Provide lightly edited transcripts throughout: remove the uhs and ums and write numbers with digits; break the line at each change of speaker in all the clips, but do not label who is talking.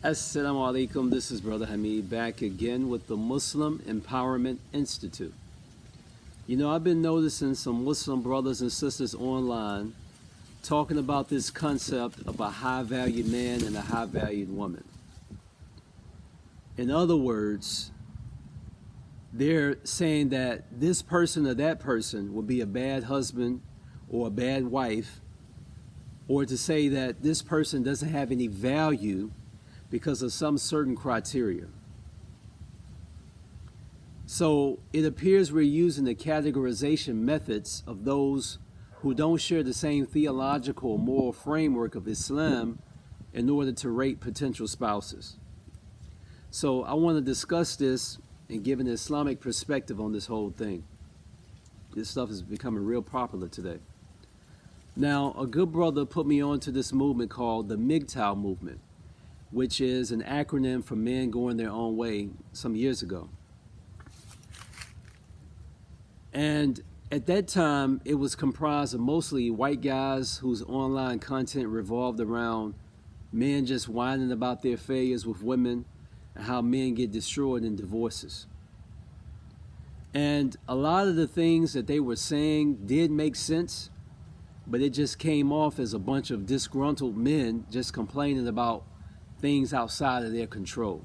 Assalamu alaikum, this is Brother Hameed back again with the Muslim Empowerment Institute. You know, I've been noticing some Muslim brothers and sisters online talking about this concept of a high-valued man and a high-valued woman. In other words, they're saying that this person or that person will be a bad husband or a bad wife, or to say that this person doesn't have any value because of some certain criteria. So it appears we're using the categorization methods of those who don't share the same theological or moral framework of Islam in order to rate potential spouses. So I want to discuss this and give an Islamic perspective on this whole thing. This stuff is becoming real popular today. Now, a good brother put me on to this movement called the MGTOW movement, which is an acronym for men going their own way some years ago. And at that time, it was comprised of mostly white guys whose online content revolved around men just whining about their failures with women and how men get destroyed in divorces. And a lot of the things that they were saying did make sense, but it just came off as a bunch of disgruntled men just complaining about things outside of their control.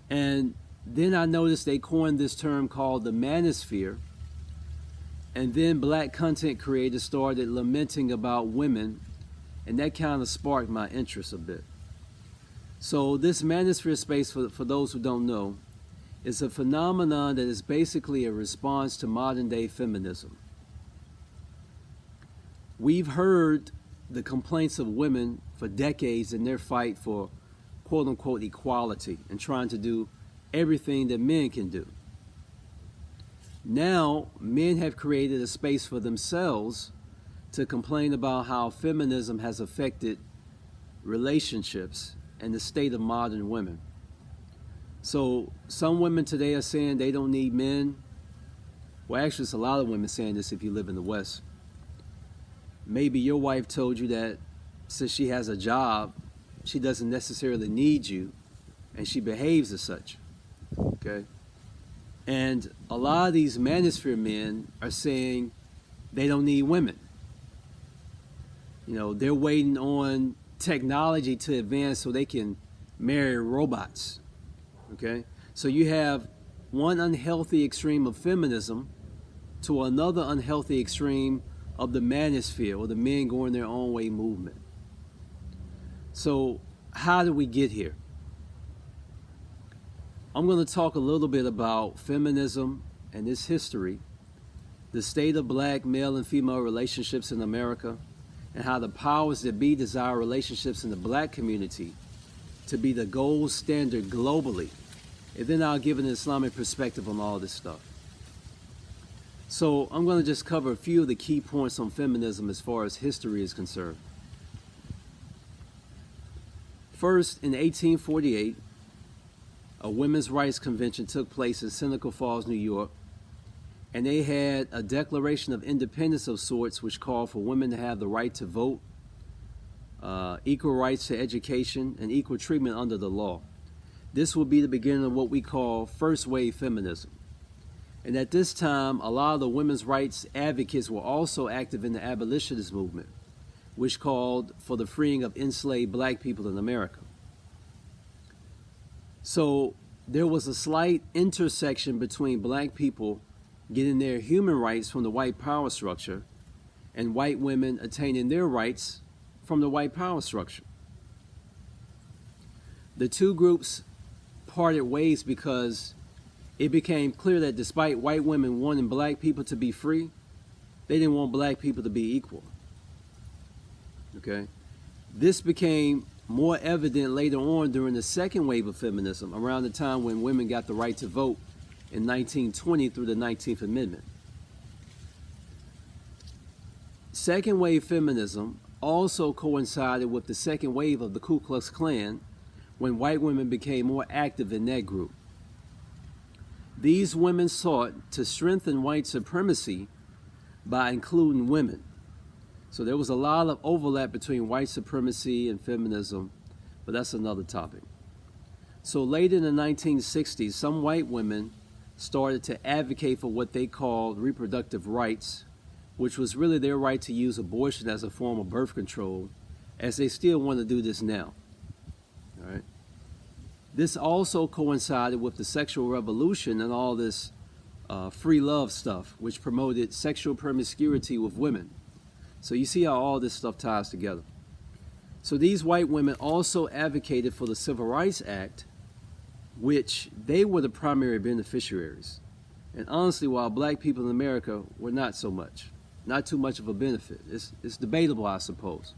And then I noticed they coined this term called the Manosphere, and then black content creators started lamenting about women, and that kind of sparked my interest a bit. So this Manosphere space, for those who don't know, is a phenomenon that is basically a response to modern day feminism. We've heard the complaints of women for decades in their fight for quote-unquote equality and trying to do everything that men can do. Now, men have created a space for themselves to complain about how feminism has affected relationships and the state of modern women. So some women today are saying they don't need men. Well, actually, it's a lot of women saying this if you live in the West. Maybe your wife told you that since she has a job, she doesn't necessarily need you, and she behaves as such, okay? And a lot of these Manosphere men are saying they don't need women. You know, they're waiting on technology to advance so they can marry robots, okay? So you have one unhealthy extreme of feminism to another unhealthy extreme of the Manosphere, or the men going their own way movement. So how did we get here? I'm going to talk a little bit about feminism and its history, the state of black male and female relationships in America, and how the powers that be desire relationships in the black community to be the gold standard globally. And then I'll give an Islamic perspective on all this stuff. So I'm going to just cover a few of the key points on feminism as far as history is concerned. First, in 1848, a women's rights convention took place in Seneca Falls, New York, and they had a Declaration of Independence of sorts which called for women to have the right to vote, equal rights to education, and equal treatment under the law. This will be the beginning of what we call first wave feminism. And at this time, a lot of the women's rights advocates were also active in the abolitionist movement, which called for the freeing of enslaved black people in America. So there was a slight intersection between black people getting their human rights from the white power structure and white women attaining their rights from the white power structure. The two groups parted ways because it became clear that despite white women wanting black people to be free, they didn't want black people to be equal. Okay? This became more evident later on during the second wave of feminism, around the time when women got the right to vote in 1920 through the 19th Amendment. Second wave feminism also coincided with the second wave of the Ku Klux Klan, when white women became more active in that group. These women sought to strengthen white supremacy by including women. So there was a lot of overlap between white supremacy and feminism but that's another topic. So late in the 1960s, some white women started to advocate for what they called reproductive rights, which was really their right to use abortion as a form of birth control, as they still want to do this now. All right. This also coincided with the sexual revolution and all this free love stuff, which promoted sexual promiscuity with women. So you see how all this stuff ties together. So these white women also advocated for the Civil Rights Act, which they were the primary beneficiaries. And honestly, while black people in America were not so much, not too much of a benefit. It's debatable, I suppose.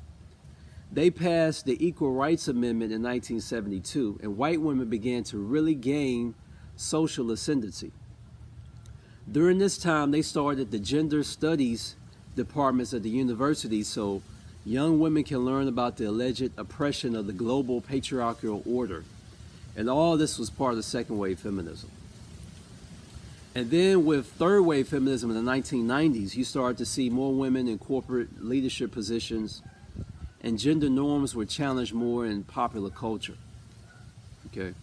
They passed the Equal Rights Amendment in 1972, and white women began to really gain social ascendancy. During this time, they started the gender studies departments at the university so young women can learn about the alleged oppression of the global patriarchal order. And all this was part of the second wave feminism. And then with third wave feminism in the 1990s, you started to see more women in corporate leadership positions, and gender norms were challenged more in popular culture. Okay,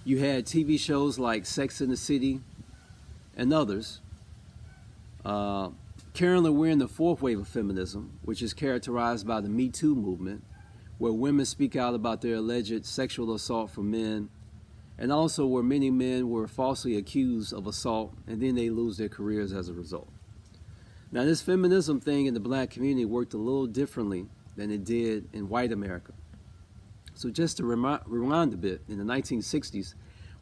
you had TV shows like Sex and the City and others. Currently, we're in the fourth wave of feminism, which is characterized by the Me Too movement, where women speak out about their alleged sexual assault from men, and also where many men were falsely accused of assault and then they lose their careers as a result. Now, this feminism thing in the black community worked a little differently than it did in white America. So just to rewind a bit, in the 1960s,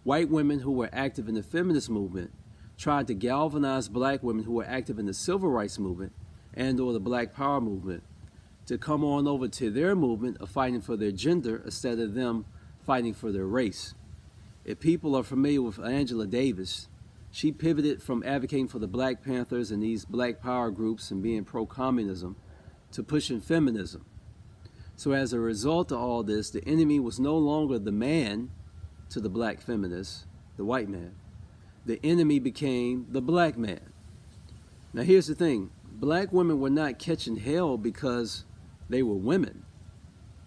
white women who were active in the feminist movement tried to galvanize black women who were active in the civil rights movement and or the Black Power movement to come on over to their movement of fighting for their gender instead of them fighting for their race. If people are familiar with Angela Davis, she pivoted from advocating for the Black Panthers and these Black Power groups and being pro-communism to pushing feminism. So as a result of all this, the enemy was no longer the man to the black feminists, the white man. The enemy became the black man. Now here's the thing. Black women were not catching hell because they were women.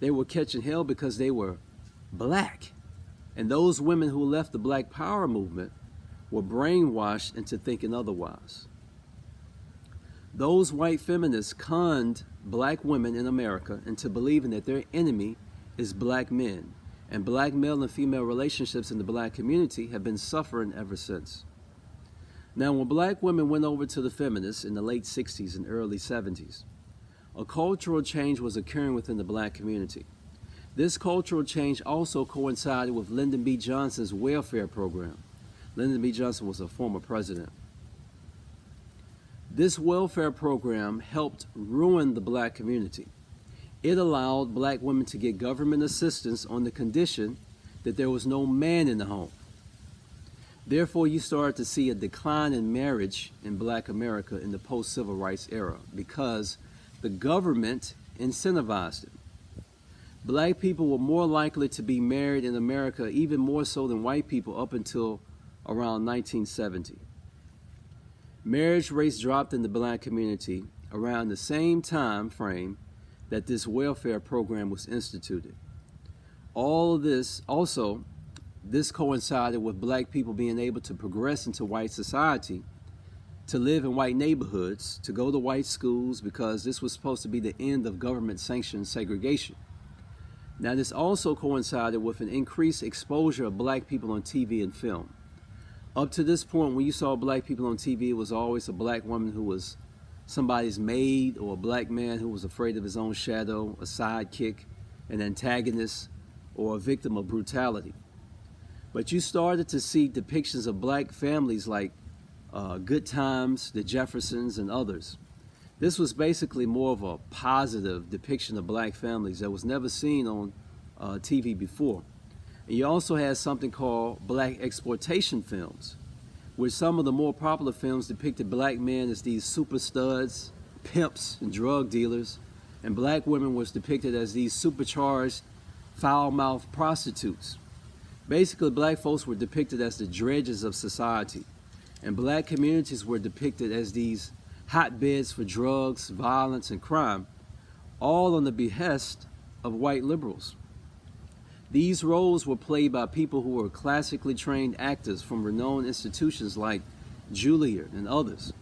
They were catching hell because they were black. And those women who left the Black Power movement were brainwashed into thinking otherwise. Those white feminists conned black women in America into believing that their enemy is black men, and black male and female relationships in the black community have been suffering ever since. Now, when black women went over to the feminists in the late 60s and early 70s, a cultural change was occurring within the black community. This cultural change also coincided with Lyndon B. Johnson's welfare program. Lyndon B. Johnson was a former president. This welfare program helped ruin the black community. It allowed black women to get government assistance on the condition that there was no man in the home. Therefore, you started to see a decline in marriage in black America in the post-civil rights era because the government incentivized it. Black people were more likely to be married in America, even more so than white people, up until around 1970. Marriage rates dropped in the black community around the same time frame that this welfare program was instituted. All of this, also, this coincided with black people being able to progress into white society, to live in white neighborhoods, to go to white schools, because this was supposed to be the end of government-sanctioned segregation. Now, this also coincided with an increased exposure of black people on TV and film. Up to this point, when you saw black people on TV, it was always a black woman who was somebody's maid, or a black man who was afraid of his own shadow, a sidekick, an antagonist, or a victim of brutality. But you started to see depictions of black families like Good Times, the Jeffersons, and others. This was basically more of a positive depiction of black families that was never seen on TV before. And you also had something called black exploitation films, where some of the more popular films depicted black men as these super studs, pimps, and drug dealers, and black women was depicted as these supercharged, foul-mouthed prostitutes. Basically, black folks were depicted as the dredges of society, and black communities were depicted as these hotbeds for drugs, violence, and crime, all on the behest of white liberals. These roles were played by people who were classically trained actors from renowned institutions like Juilliard and others.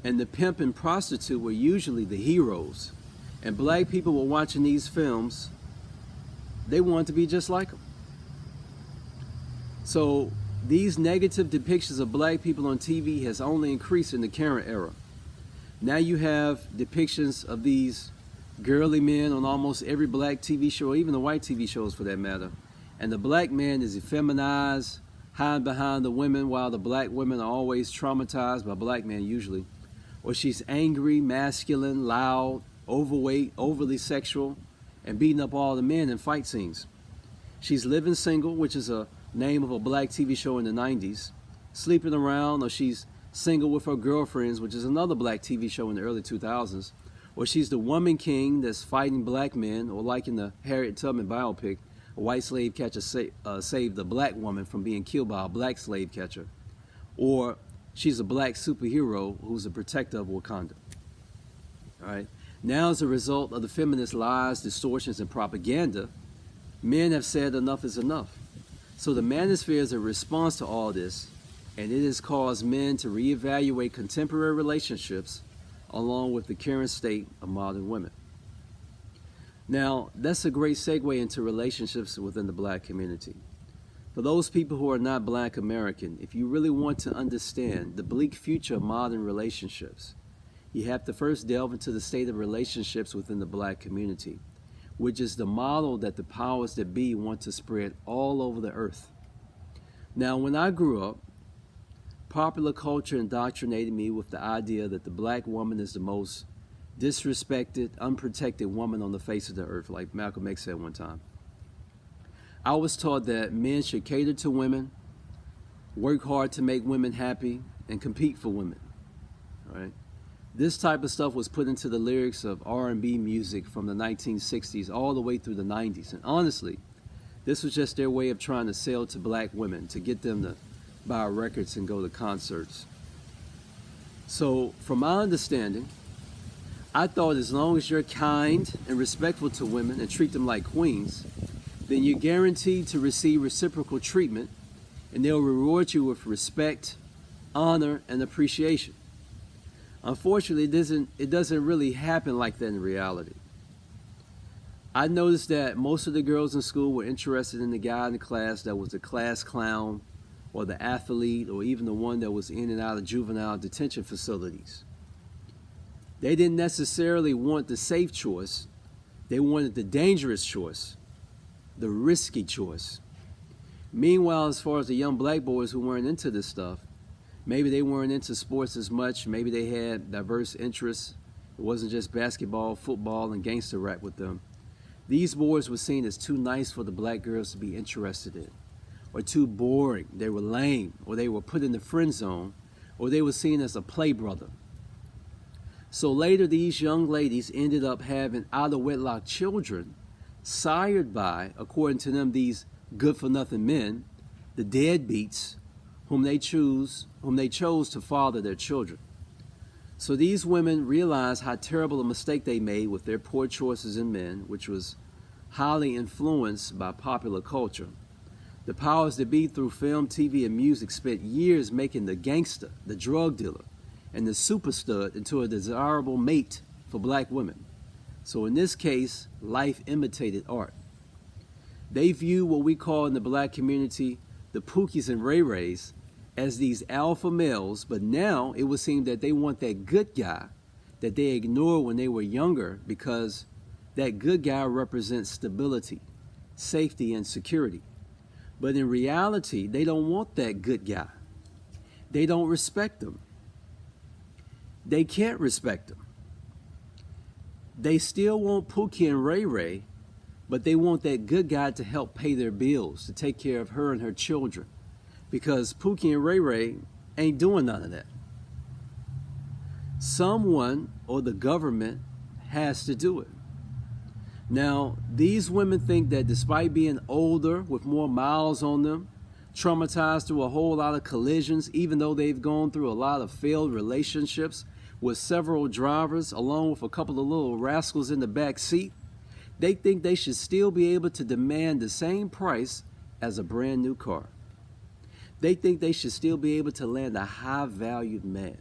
And the pimp and prostitute were usually the heroes. And black people were watching these films, they wanted to be just like them. So these negative depictions of black people on TV has only increased in the current era. Now you have depictions of these girly men on almost every black TV show, even the white TV shows for that matter. And the black man is effeminized, hiding behind the women, while the black women are always traumatized by black men usually. Or she's angry, masculine, loud, overweight, overly sexual, and beating up all the men in fight scenes. She's living single, which is a name of a black TV show in the 90s, sleeping around, or she's single with her girlfriends, which is another black TV show in the early 2000s, or she's the woman king that's fighting black men, or like in the Harriet Tubman biopic, a white slave catcher saved a black woman from being killed by a black slave catcher, or she's a black superhero who's a protector of Wakanda. All right. Now, as a result of the feminist lies, distortions, and propaganda, men have said enough is enough. So the Manosphere is a response to all this, and it has caused men to reevaluate contemporary relationships along with the current state of modern women. Now, that's a great segue into relationships within the black community. For those people who are not black American, if you really want to understand the bleak future of modern relationships, you have to first delve into the state of relationships within the black community, which is the model that the powers that be want to spread all over the earth. Now, when I grew up, popular culture indoctrinated me with the idea that the black woman is the most disrespected, unprotected woman on the face of the earth, like Malcolm X said one time. I was taught that men should cater to women, work hard to make women happy, and compete for women. All right? This type of stuff was put into the lyrics of R&B music from the 1960s all the way through the 90s. And honestly, this was just their way of trying to sell to black women, to get them to buy records and go to concerts. So, from my understanding, I thought as long as you're kind and respectful to women and treat them like queens, then you're guaranteed to receive reciprocal treatment, and they'll reward you with respect, honor, and appreciation. Unfortunately, it doesn't really happen like that in reality. I noticed that most of the girls in school were interested in the guy in the class that was the class clown, or the athlete, or even the one that was in and out of juvenile detention facilities. They didn't necessarily want the safe choice. They wanted the dangerous choice, the risky choice. Meanwhile, as far as the young black boys who weren't into this stuff, maybe they weren't into sports as much. Maybe they had diverse interests. It wasn't just basketball, football, and gangster rap with them. These boys were seen as too nice for the black girls to be interested in, or too boring. They were lame, or they were put in the friend zone, or they were seen as a play brother. So later, these young ladies ended up having out-of-wedlock children, sired by, according to them, these good-for-nothing men, the deadbeats, whom they chose to father their children. So these women realized how terrible a mistake they made with their poor choices in men, which was highly influenced by popular culture. The powers that be through film, TV, and music spent years making the gangster, the drug dealer, and the super stud into a desirable mate for black women. So in this case, life imitated art. They view what we call in the black community the Pookies and Ray Rays as these alpha males, but now it would seem that they want that good guy that they ignored when they were younger, because that good guy represents stability, safety, and security. But in reality, they don't want that good guy. They don't respect him. They can't respect him. They still want Pookie and Ray Ray, but they want that good guy to help pay their bills, to take care of her and her children, because Pookie and Ray Ray ain't doing none of that. Someone or the government has to do it. Now, these women think that despite being older, with more miles on them, traumatized through a whole lot of collisions, even though they've gone through a lot of failed relationships with several drivers, along with a couple of little rascals in the back seat, They think they should still be able to demand the same price as a brand new car. They think they should still be able to land a high-valued man.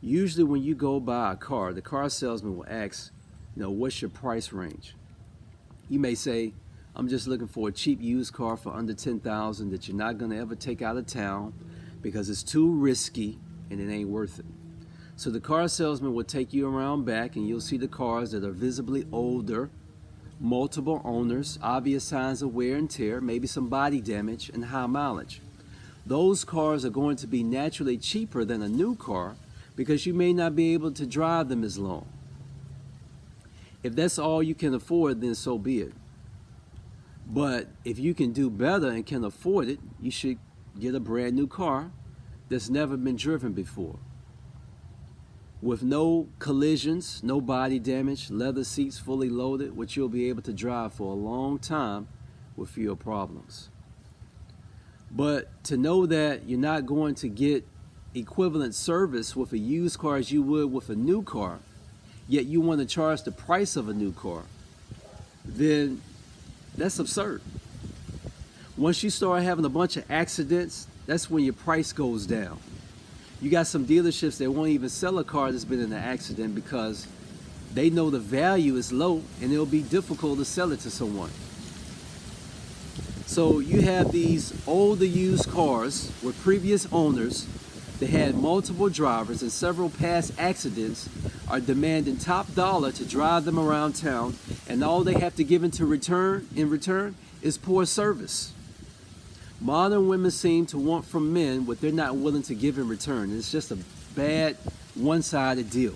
Usually when you go buy a car, the car salesman will ask, what's your price range? You may say, I'm just looking for a cheap used car for under $10,000 that you're not going to ever take out of town because it's too risky and it ain't worth it. So the car salesman will take you around back and you'll see the cars that are visibly older, multiple owners, obvious signs of wear and tear, maybe some body damage, and high mileage. Those cars are going to be naturally cheaper than a new car because you may not be able to drive them as long. If that's all you can afford, then so be it. But if you can do better and can afford it, you should get a brand new car that's never been driven before. With no collisions, no body damage, leather seats fully loaded, which you'll be able to drive for a long time with fewer problems. But to know that you're not going to get equivalent service with a used car as you would with a new car, yet you want to charge the price of a new car, then that's absurd. Once you start having a bunch of accidents, that's when your price goes down. You got some dealerships that won't even sell a car that's been in an accident because they know the value is low and it'll be difficult to sell it to someone. So you have these older used cars with previous owners that had multiple drivers and several past accidents are demanding top dollar to drive them around town, and all they have to give in return is poor service. Modern women seem to want from men what they're not willing to give in return. It's just a bad, one-sided deal.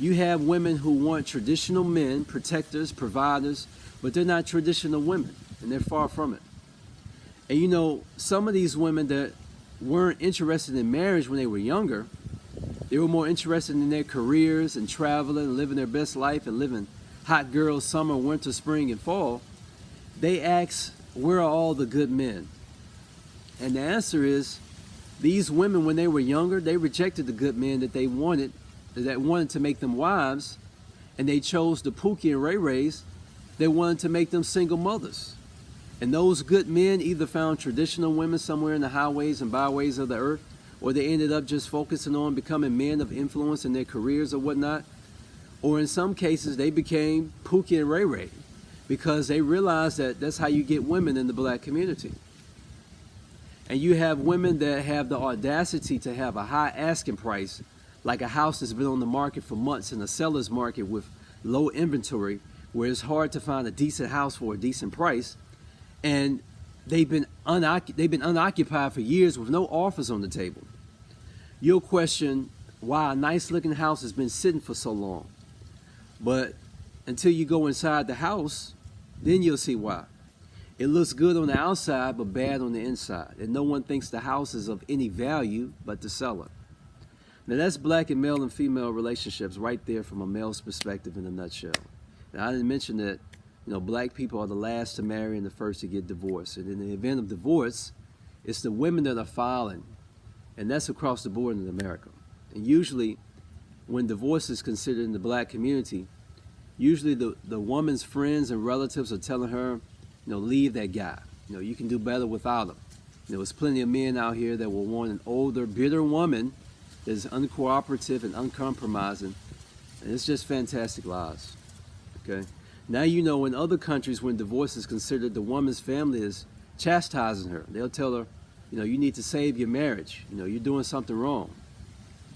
You have women who want traditional men, protectors, providers, but they're not traditional women, and they're far from it. And some of these women that weren't interested in marriage when they were younger, they were more interested in their careers and traveling and living their best life and living hot girl summer, winter, spring, and fall. They ask, where are all the good men? And the answer is, these women, when they were younger, they rejected the good men that wanted to make them wives, and they chose the Pookie and Ray Rays that wanted to make them single mothers. And those good men either found traditional women somewhere in the highways and byways of the earth, or they ended up just focusing on becoming men of influence in their careers or whatnot. Or in some cases, they became Pookie and Ray Ray because they realized that that's how you get women in the black community. And you have women that have the audacity to have a high asking price, like a house that's been on the market for months in a seller's market with low inventory, where it's hard to find a decent house for a decent price. And they've been unoccupied for years with no offers on the table. You'll question why a nice looking house has been sitting for so long. But until you go inside the house, then you'll see why. It looks good on the outside, but bad on the inside. And no one thinks the house is of any value but the seller. Now that's black and male and female relationships right there from a male's perspective in a nutshell. Now I didn't mention that black people are the last to marry and the first to get divorced. And in the event of divorce, it's the women that are filing. And that's across the board in America. And usually, when divorce is considered in the black community, usually the woman's friends and relatives are telling her, leave that guy. You can do better without him. There's plenty of men out here that will want an older, bitter woman that is uncooperative and uncompromising. And it's just fantastic lies. Okay? Now in other countries when divorce is considered, the woman's family is chastising her. They'll tell her, you need to save your marriage. You're doing something wrong.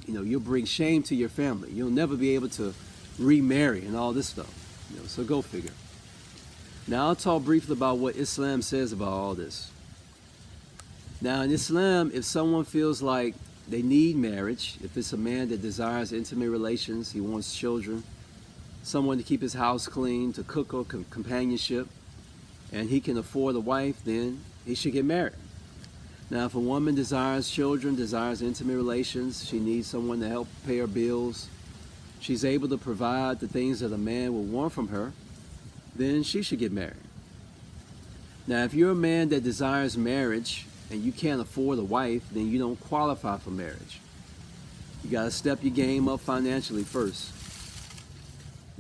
You'll bring shame to your family. You'll never be able to remarry and all this stuff. So go figure. Now I'll talk briefly about what Islam says about all this. Now in Islam, if someone feels like they need marriage, if it's a man that desires intimate relations, he wants children, someone to keep his house clean, to cook or companionship, and he can afford a wife, then he should get married. Now, if a woman desires children, desires intimate relations, she needs someone to help pay her bills, she's able to provide the things that a man will want from her, then she should get married. Now, if you're a man that desires marriage and you can't afford a wife, then you don't qualify for marriage. You got to step your game up financially first.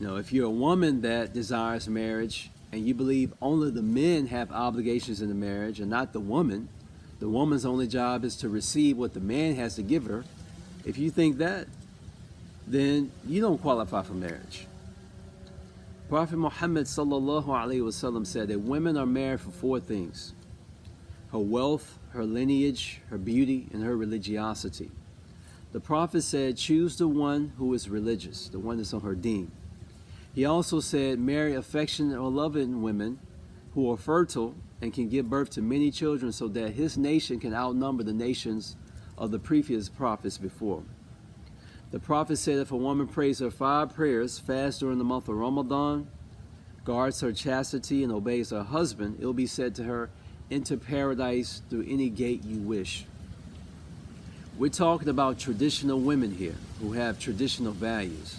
If you're a woman that desires marriage and you believe only the men have obligations in the marriage and not the woman's only job is to receive what the man has to give her. If you think that, then you don't qualify for marriage. Prophet Muhammad sallallahu alaihi wasallam said that women are married for 4 things: her wealth, her lineage, her beauty, and her religiosity. The Prophet said, choose the one who is religious, the one that's on her deen. He also said, marry affectionate or loving women who are fertile and can give birth to many children so that his nation can outnumber the nations of the previous prophets before. The Prophet said, if a woman prays her 5 prayers, fasts during the month of Ramadan, guards her chastity, and obeys her husband, it will be said to her, enter paradise through any gate you wish. We're talking about traditional women here who have traditional values.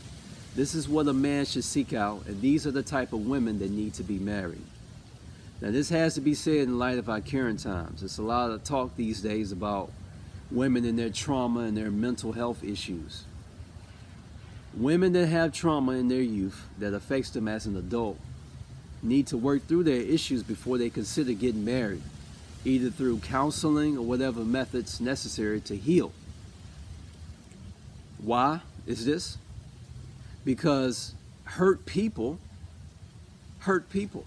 This is what a man should seek out, and these are the type of women that need to be married. Now, this has to be said in light of our current times. There's a lot of talk these days about women and their trauma and their mental health issues. Women that have trauma in their youth that affects them as an adult need to work through their issues before they consider getting married, either through counseling or whatever methods necessary to heal. Why is this? Because hurt people hurt people.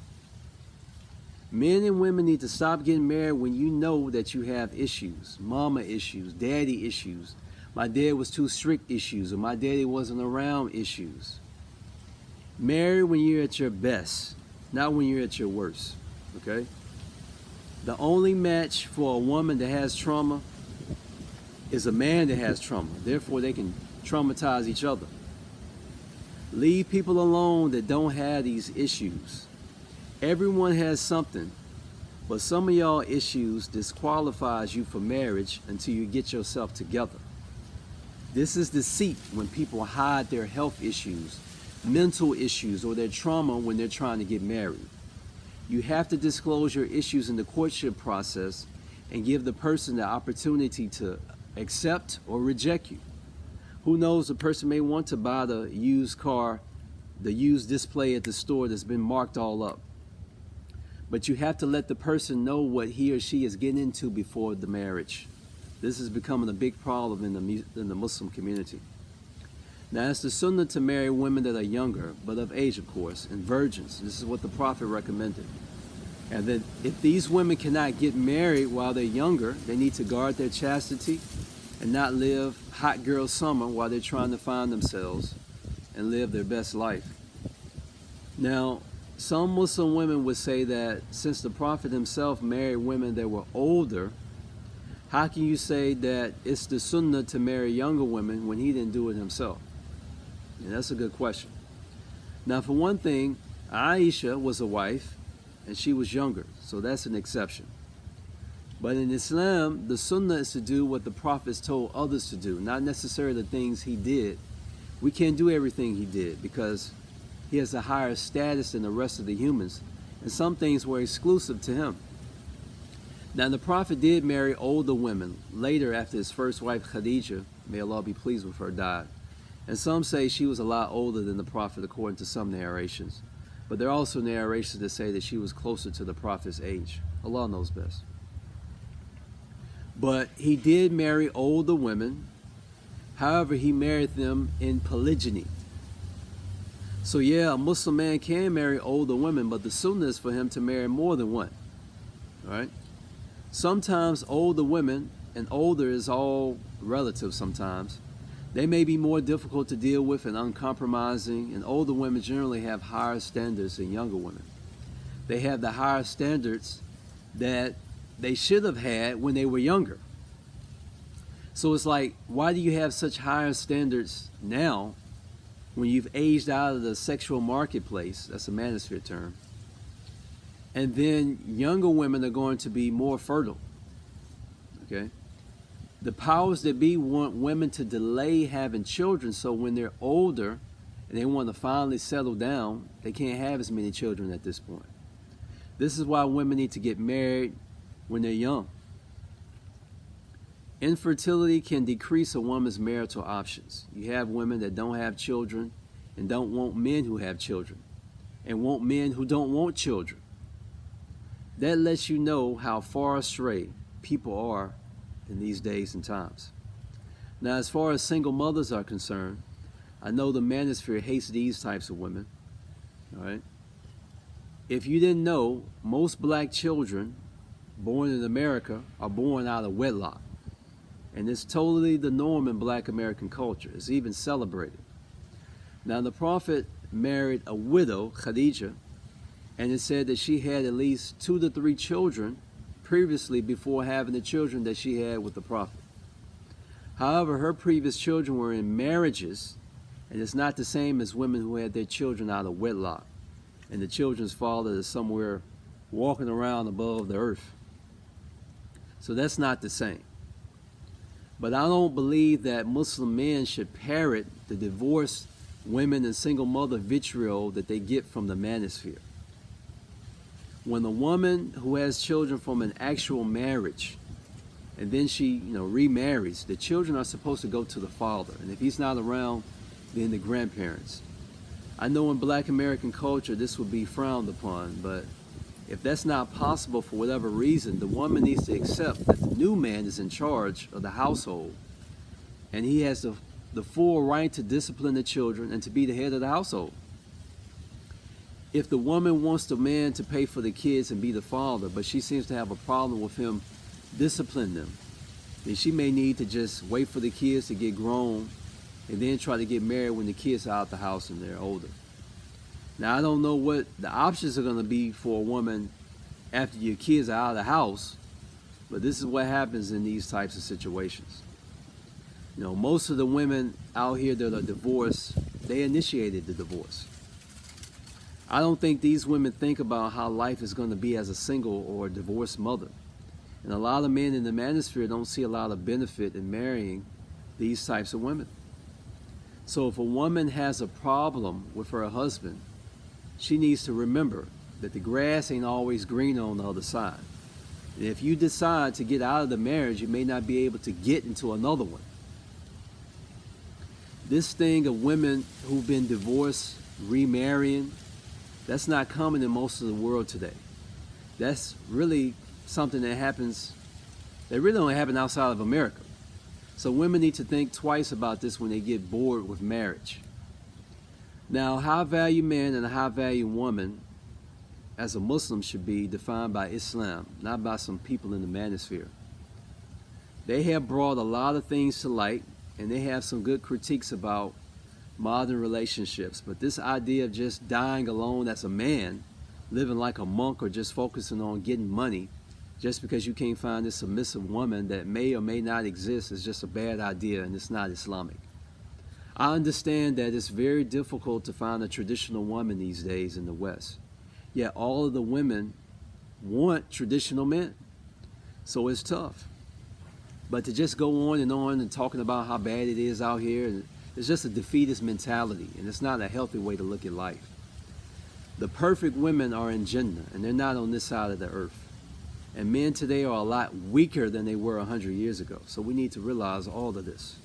Men and women need to stop getting married when you know that you have issues, mama issues, daddy issues, my dad was too strict issues, or my daddy wasn't around issues. Marry when you're at your best, not when you're at your worst, okay? The only match for a woman that has trauma is a man that has trauma. Therefore, they can traumatize each other. Leave people alone that don't have these issues. Everyone has something, but some of y'all issues disqualifies you for marriage until you get yourself together. This is deceit when people hide their health issues, mental issues, or their trauma when they're trying to get married. You have to disclose your issues in the courtship process and give the person the opportunity to accept or reject you. Who knows, the person may want to buy the used car, the used display at the store that's been marked all up. But you have to let the person know what he or she is getting into before the marriage. This is becoming a big problem in the Muslim community. Now, it's the sunnah to marry women that are younger, but of age, of course, and virgins. This is what the Prophet recommended. And that if these women cannot get married while they're younger, they need to guard their chastity and not live hot girl summer while they're trying to find themselves and live their best life. Now, some Muslim women would say that since the Prophet himself married women that were older, how can you say that it's the sunnah to marry younger women when he didn't do it himself? And that's a good question. Now, for one thing, Aisha was a wife and she was younger, so that's an exception. But in Islam, the sunnah is to do what the Prophet told others to do, not necessarily the things he did. We can't do everything he did because he has a higher status than the rest of the humans, and some things were exclusive to him. Now, the Prophet did marry older women later after his first wife, Khadijah, may Allah be pleased with her, died. And some say she was a lot older than the Prophet according to some narrations. But there are also narrations that say that she was closer to the Prophet's age. Allah knows best. But he did marry older women. However, he married them in polygyny. So yeah, a Muslim man can marry older women, but the sunnah is for him to marry more than one. All right? Sometimes older women, and older is all relative sometimes, they may be more difficult to deal with and uncompromising, and older women generally have higher standards than younger women. They have the higher standards that they should have had when they were younger. So it's like, why do you have such higher standards now when you've aged out of the sexual marketplace? That's a Manosphere term. And then younger women are going to be more fertile. Okay? The powers that be want women to delay having children, so when they're older and they want to finally settle down, they can't have as many children at this point. This is why women need to get married when they're young. Infertility can decrease a woman's marital options. You have women that don't have children and don't want men who have children, and want men who don't want children. That lets you know how far astray people are in these days and times. Now, as far as single mothers are concerned, I know the Manosphere hates these types of women. All right. If you didn't know, most black children born in America are born out of wedlock. And it's totally the norm in black American culture. It's even celebrated. Now, the Prophet married a widow, Khadijah, and it said that she had at least 2 to 3 children previously before having the children that she had with the Prophet. However, her previous children were in marriages, and it's not the same as women who had their children out of wedlock, and the children's father is somewhere walking around above the earth. So that's not the same. But I don't believe that Muslim men should parrot the divorced women and single mother vitriol that they get from the Manosphere. When a woman who has children from an actual marriage, and then she remarries, the children are supposed to go to the father, and if he's not around, then the grandparents. I know in black American culture this would be frowned upon, but if that's not possible for whatever reason, the woman needs to accept that the new man is in charge of the household, and he has the full right to discipline the children and to be the head of the household. If the woman wants the man to pay for the kids and be the father, but she seems to have a problem with him disciplining them, then she may need to just wait for the kids to get grown and then try to get married when the kids are out the house and they're older. Now, I don't know what the options are going to be for a woman after your kids are out of the house, but this is what happens in these types of situations. Most of the women out here that are divorced, they initiated the divorce. I don't think these women think about how life is going to be as a single or a divorced mother. And a lot of men in the Manosphere don't see a lot of benefit in marrying these types of women. So if a woman has a problem with her husband, she needs to remember that the grass ain't always green on the other side. And if you decide to get out of the marriage, you may not be able to get into another one. This thing of women who've been divorced, remarrying, that's not common in most of the world today. That's really something that happens, that really only happen outside of America. So women need to think twice about this when they get bored with marriage. Now, a high-value man and a high-value woman as a Muslim should be defined by Islam, not by some people in the Manosphere. They have brought a lot of things to light, and they have some good critiques about modern relationships. But this idea of just dying alone as a man, living like a monk, or just focusing on getting money, just because you can't find this submissive woman that may or may not exist, is just a bad idea, and it's not Islamic. I understand that it's very difficult to find a traditional woman these days in the West. Yet all of the women want traditional men. So it's tough. But to just go on and talking about how bad it is out here, it's just a defeatist mentality, and it's not a healthy way to look at life. The perfect women are in Jannah, and they're not on this side of the earth. And men today are a lot weaker than they were 100 years ago. So we need to realize all of this.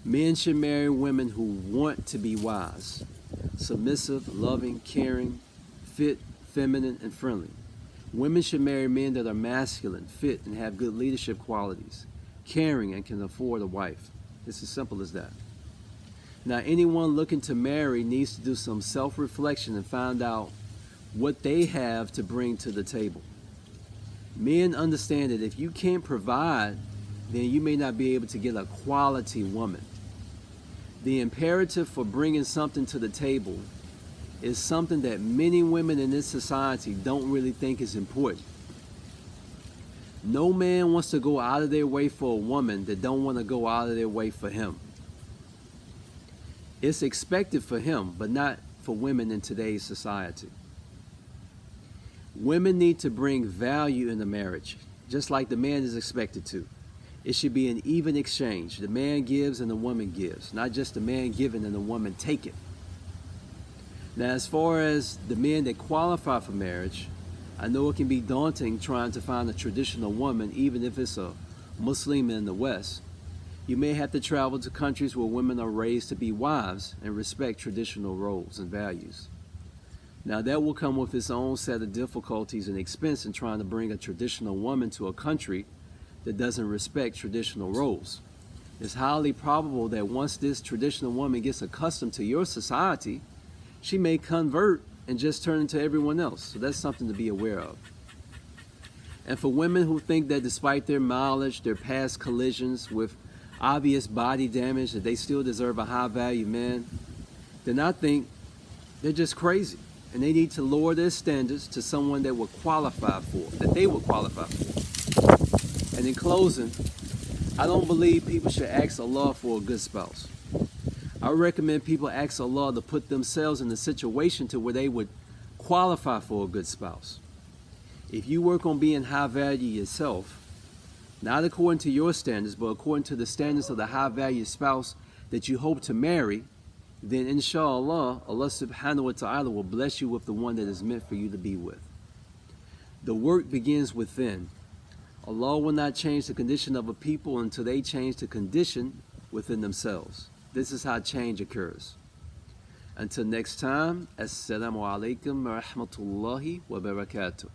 Men should marry women who want to be wise, submissive, loving, caring, fit, feminine, and friendly. Women should marry men that are masculine, fit, and have good leadership qualities, caring, and can afford a wife. It's as simple as that. Now, anyone looking to marry needs to do some self-reflection and find out what they have to bring to the table. Men understand that if you can't provide, then you may not be able to get a quality woman. The imperative for bringing something to the table is something that many women in this society don't really think is important. No man wants to go out of their way for a woman that don't want to go out of their way for him. It's expected for him, but not for women in today's society. Women need to bring value in the marriage, just like the man is expected to. It should be an even exchange. The man gives and the woman gives, not just the man giving and the woman taking. Now, as far as the men that qualify for marriage, I know it can be daunting trying to find a traditional woman, even if it's a Muslim in the West. You may have to travel to countries where women are raised to be wives and respect traditional roles and values. Now, that will come with its own set of difficulties and expense in trying to bring a traditional woman to a country that doesn't respect traditional roles. It's highly probable that once this traditional woman gets accustomed to your society, she may convert and just turn into everyone else. So that's something to be aware of. And for women who think that despite their mileage, their past collisions with obvious body damage, that they still deserve a high-value man, then I think they're just crazy. And they need to lower their standards to someone that would qualify for, that they would qualify for. And in closing, I don't believe people should ask Allah for a good spouse. I recommend people ask Allah to put themselves in a situation to where they would qualify for a good spouse. If you work on being high value yourself, not according to your standards, but according to the standards of the high value spouse that you hope to marry, then inshallah, Allah subhanahu wa ta'ala will bless you with the one that is meant for you to be with. The work begins within. Allah will not change the condition of a people until they change the condition within themselves. This is how change occurs. Until next time, Assalamu alaikum wa rahmatullahi wa barakatuh.